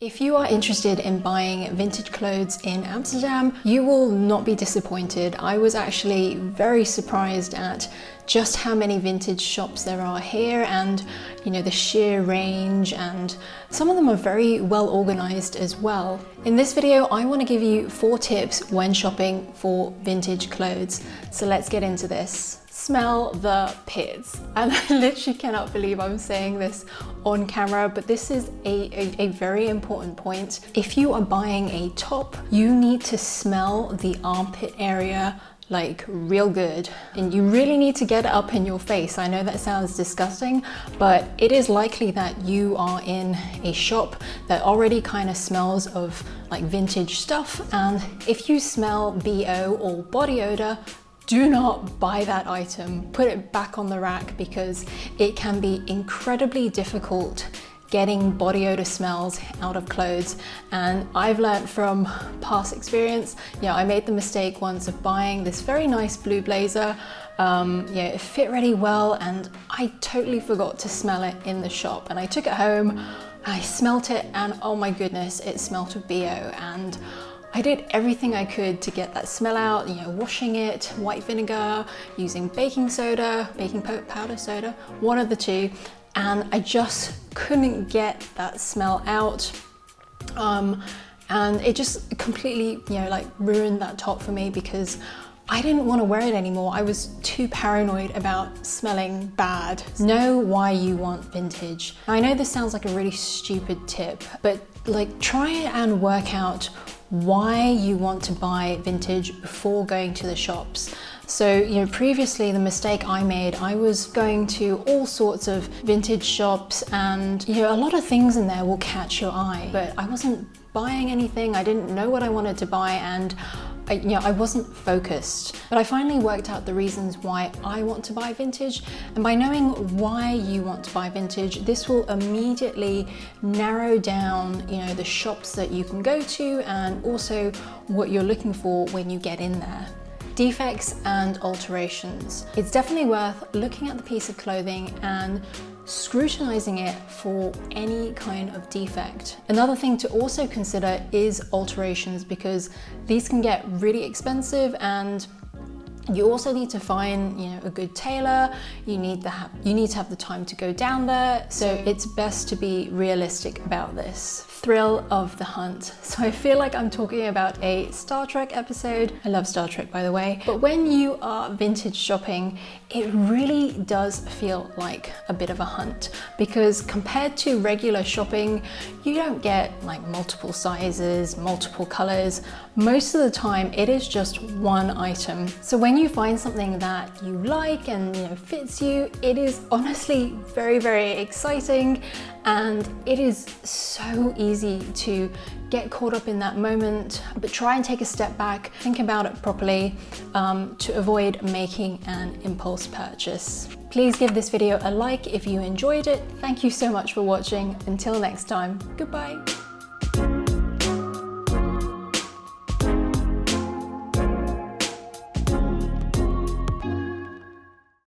If you are interested in buying vintage clothes in Amsterdam, you will not be disappointed. I was actually very surprised at just how many vintage shops there are here, and the sheer range, and some of them are very well organized as well. In this video, I want to give you 4 tips when shopping for vintage clothes. So let's get into this. Smell the pits. And I literally cannot believe I'm saying this on camera, but this is a very important point. If you are buying a top, you need to smell the armpit area like real good, and you really need to get it up in your face. I know that sounds disgusting, but it is likely that you are in a shop that already kind of smells of like vintage stuff, and if you smell BO or body odor, do not buy that item. Put it back on the rack, because it can be incredibly difficult getting body odor smells out of clothes. And I've learned from past experience, I made the mistake once of buying this very nice blue blazer. It fit really well, and I totally forgot to smell it in the shop. And I took it home, I smelt it, and oh my goodness, it smelled of BO. And I did everything I could to get that smell out, washing it, white vinegar, using baking soda, baking powder soda, one of the two, and I just couldn't get that smell out. And it just completely, ruined that top for me, because I didn't want to wear it anymore. I was too paranoid about smelling bad. Know why you want vintage. I know this sounds like a really stupid tip, but try and work out why you want to buy vintage before going to the shops. So, previously the mistake I made, I was going to all sorts of vintage shops, and a lot of things in there will catch your eye, but I wasn't buying anything. I didn't know what I wanted to buy, and I wasn't focused. But I finally worked out the reasons why I want to buy vintage, and by knowing why you want to buy vintage, this will immediately narrow down the shops that you can go to, and also what you're looking for when you get in there. Defects and alterations. It's definitely worth looking at the piece of clothing and scrutinizing it for any kind of defect. Another thing to also consider is alterations, because these can get really expensive, and you also need to find a good tailor. You need to have the time to go down there, so it's best to be realistic about this. Thrill of the hunt. So I feel like I'm talking about a Star Trek episode. I love Star Trek, by the way. But when you are vintage shopping, it really does feel like a bit of a hunt, because compared to regular shopping, you don't get multiple sizes, multiple colors. Most of the time it is just one item. So when you find something that you like and fits you, it is honestly very, very exciting, and it is so easy to get caught up in that moment. But try and take a step back, think about it properly, to avoid making an impulse purchase. Please give this video a like if you enjoyed it. Thank you so much for watching. Until next time, goodbye.